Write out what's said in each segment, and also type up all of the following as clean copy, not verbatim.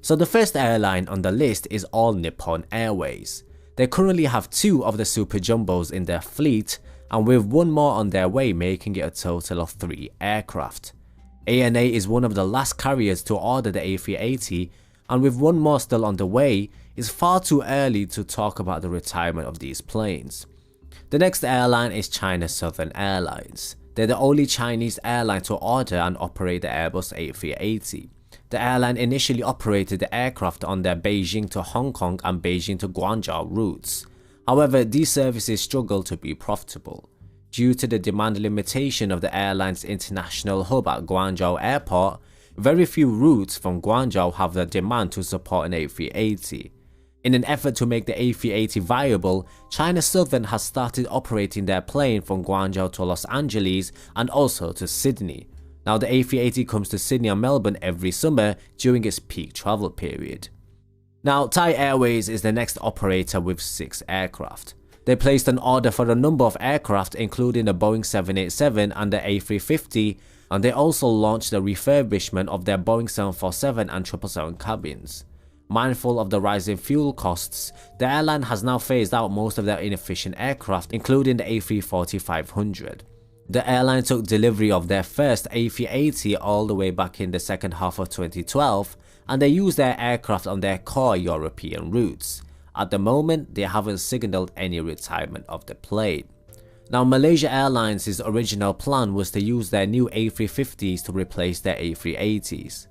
So the first airline on the list is All Nippon Airways. They currently have 2 of the Super Jumbos in their fleet, and with 1 more on their way, making it a total of 3 aircraft. ANA is one of the last carriers to order the A380, and with 1 more still on the way, it's far too early to talk about the retirement of these planes. The next airline is China Southern Airlines. They're the only Chinese airline to order and operate the Airbus A380. The airline initially operated the aircraft on their Beijing to Hong Kong and Beijing to Guangzhou routes. However, these services struggle to be profitable. Due to the demand limitation of the airline's international hub at Guangzhou Airport, very few routes from Guangzhou have the demand to support an A380. In an effort to make the A380 viable, China Southern has started operating their plane from Guangzhou to Los Angeles and also to Sydney. Now the A380 comes to Sydney and Melbourne every summer during its peak travel period. Now Thai Airways is the next operator with 6 aircraft. They placed an order for a number of aircraft including the Boeing 787 and the A350, and they also launched the refurbishment of their Boeing 747 and 777 cabins. Mindful of the rising fuel costs, the airline has now phased out most of their inefficient aircraft, including the A340-500. The airline took delivery of their first A380 all the way back in the second half of 2012, and they used their aircraft on their core European routes. At the moment, they haven't signaled any retirement of the plane. Now Malaysia Airlines' original plan was to use their new A350s to replace their A380s.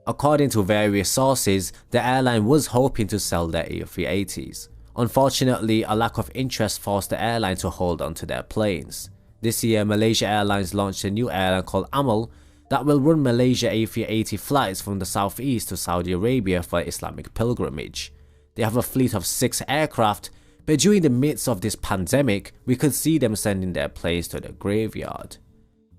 According to various sources, the airline was hoping to sell their A380s. Unfortunately, a lack of interest forced the airline to hold on to their planes. This year, Malaysia Airlines launched a new airline called Amal that will run Malaysia A380 flights from the southeast to Saudi Arabia for Islamic pilgrimage. They have a fleet of 6 aircraft, but during the midst of this pandemic, we could see them sending their planes to the graveyard.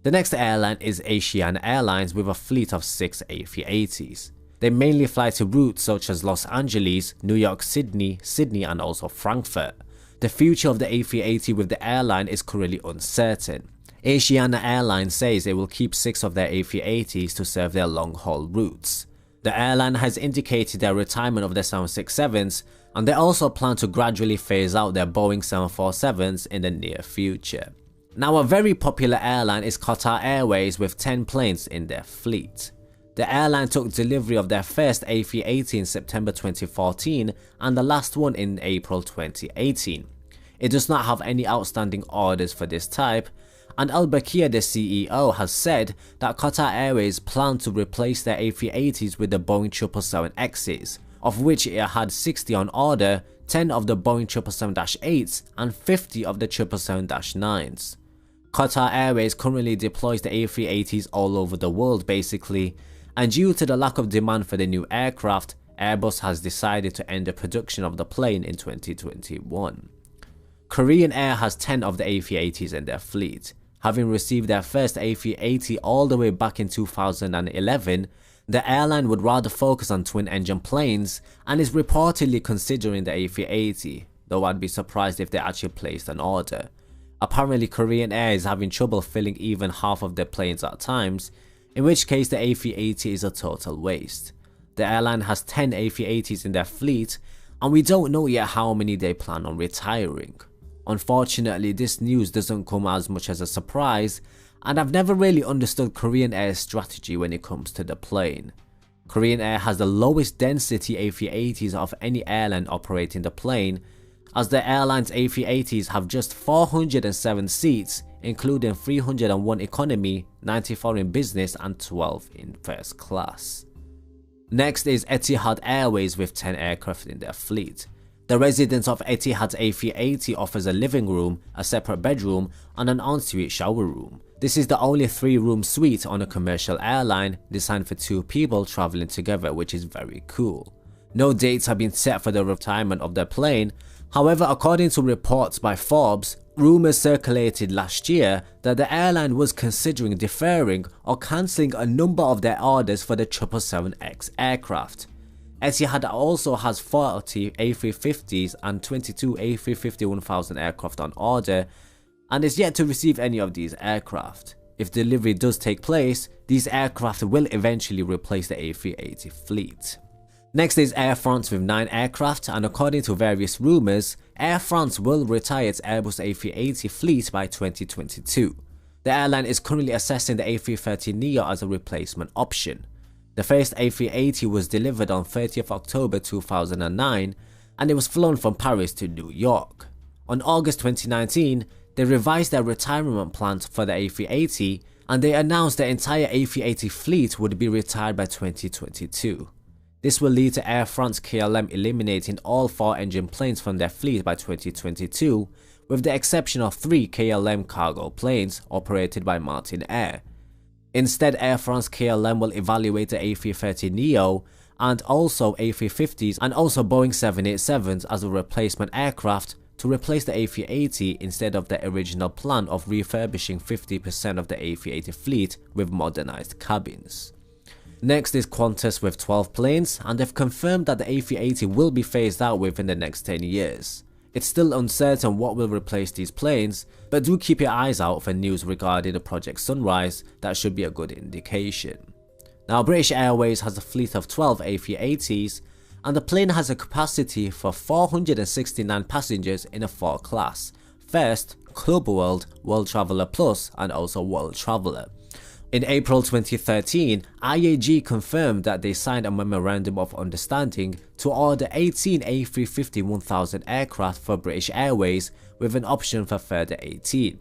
The next airline is Asiana Airlines with a fleet of 6 A380s. They mainly fly to routes such as Los Angeles, New York, Sydney, and also Frankfurt. The future of the A380 with the airline is currently uncertain. Asiana Airlines says it will keep 6 of their A380s to serve their long-haul routes. The airline has indicated their retirement of their 767s, and they also plan to gradually phase out their Boeing 747s in the near future. Now a very popular airline is Qatar Airways with 10 planes in their fleet. The airline took delivery of their first A380 in September 2014 and the last one in April 2018. It does not have any outstanding orders for this type, and Al Bakir, the CEO, has said that Qatar Airways plan to replace their A380s with the Boeing 777Xs, of which it had 60 on order, 10 of the Boeing 777-8s and 50 of the 777-9s. Qatar Airways currently deploys the A380s all over the world basically, and due to the lack of demand for the new aircraft, Airbus has decided to end the production of the plane in 2021. Korean Air has 10 of the A380s in their fleet. Having received their first A380 all the way back in 2011, the airline would rather focus on twin-engine planes and is reportedly considering the A380, though I'd be surprised if they actually placed an order. Apparently Korean Air is having trouble filling even half of their planes at times, in which case the A380 is a total waste. The airline has 10 A380s in their fleet, and we don't know yet how many they plan on retiring. Unfortunately, this news doesn't come as much as a surprise, and I've never really understood Korean Air's strategy when it comes to the plane. Korean Air has the lowest density A380s of any airline operating the plane, as the airline's A380s have just 407 seats, including 301 economy, 94 in business and 12 in first class. Next is Etihad Airways with 10 aircraft in their fleet. The residents of Etihad's A380 offers a living room, a separate bedroom and an ensuite shower room. This is the only 3-room suite on a commercial airline designed for 2 people traveling together, which is very cool. No dates have been set for the retirement of their plane. However, according to reports by Forbes, rumors circulated last year that the airline was considering deferring or cancelling a number of their orders for the 777X aircraft. Etihad also has 40 A350s and 22 A350-1000 aircraft on order, and is yet to receive any of these aircraft. If delivery does take place, these aircraft will eventually replace the A380 fleet. Next is Air France with 9 aircraft, and according to various rumours, Air France will retire its Airbus A380 fleet by 2022. The airline is currently assessing the A330neo as a replacement option. The first A380 was delivered on 30th October 2009, and it was flown from Paris to New York. On August 2019, they revised their retirement plans for the A380, and they announced the entire A380 fleet would be retired by 2022. This will lead to Air France KLM eliminating all 4-engine planes from their fleet by 2022, with the exception of 3 KLM cargo planes operated by Martinair. Instead, Air France KLM will evaluate the A330neo and also A350s and also Boeing 787s as a replacement aircraft to replace the A380 instead of the original plan of refurbishing 50% of the A380 fleet with modernized cabins. Next is Qantas with 12 planes, and they've confirmed that the A380 will be phased out within the next 10 years. It's still uncertain what will replace these planes, but do keep your eyes out for news regarding the Project Sunrise. That should be a good indication. Now, British Airways has a fleet of 12 A380s, and the plane has a capacity for 469 passengers in a 4 class: First, Club World, World Traveller Plus, and also World Traveller. In April 2013, IAG confirmed that they signed a memorandum of understanding to order 18 A350-1000 aircraft for British Airways with an option for further 18.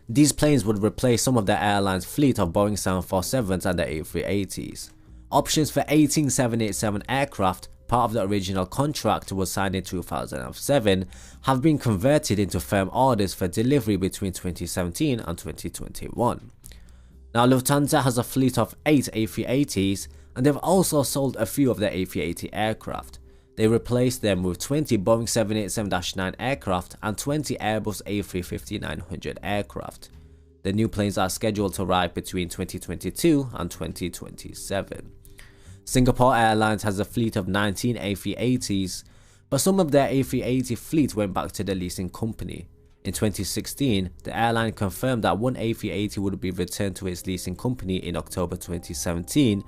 These planes would replace some of the airline's fleet of Boeing 747s and the A380s. Options for 18 787 aircraft, part of the original contract was signed in 2007, have been converted into firm orders for delivery between 2017 and 2021. Now, Lufthansa has a fleet of 8 A380s, and they've also sold a few of their A380 aircraft. They replaced them with 20 Boeing 787-9 aircraft and 20 Airbus A350-900 aircraft. The new planes are scheduled to arrive between 2022 and 2027. Singapore Airlines has a fleet of 19 A380s, but some of their A380 fleet went back to the leasing company. In 2016, the airline confirmed that one A380 would be returned to its leasing company in October 2017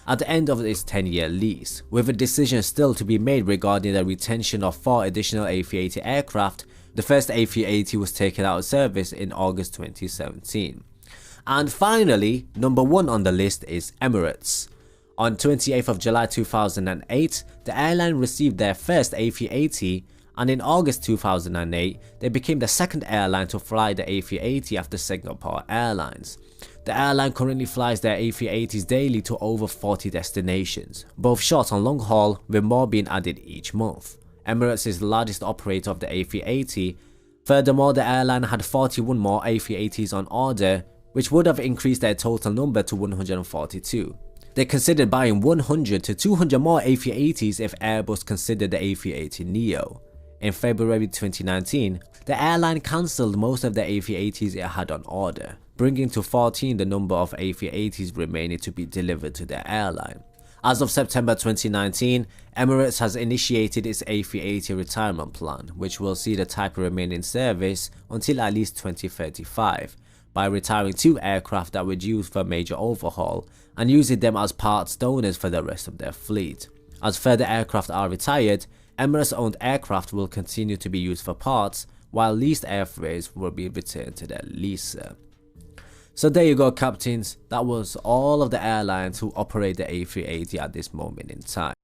at the end of its 10-year lease, with a decision still to be made regarding the retention of 4 additional A380 aircraft. The first A380 was taken out of service in August 2017. And finally, number 1 on the list is Emirates. On 28th of July 2008, the airline received their first A380, and in August 2008, they became the second airline to fly the A380 after Singapore Airlines. The airline currently flies their A380s daily to over 40 destinations, both short and long haul, with more being added each month. Emirates is the largest operator of the A380. Furthermore, the airline had 41 more A380s on order, which would have increased their total number to 142. They considered buying 100 to 200 more A380s if Airbus considered the A380neo. In February 2019, the airline cancelled most of the A380s it had on order, bringing to 14 the number of A380s remaining to be delivered to the airline. As of September 2019, Emirates has initiated its A380 retirement plan, which will see the type remain in service until at least 2035, by retiring 2 aircraft that were due for major overhaul and using them as parts donors for the rest of their fleet. As further aircraft are retired, Emirates-owned aircraft will continue to be used for parts, while leased airframes will be returned to their leaser. So there you go, captains. That was all of the airlines who operate the A380 at this moment in time.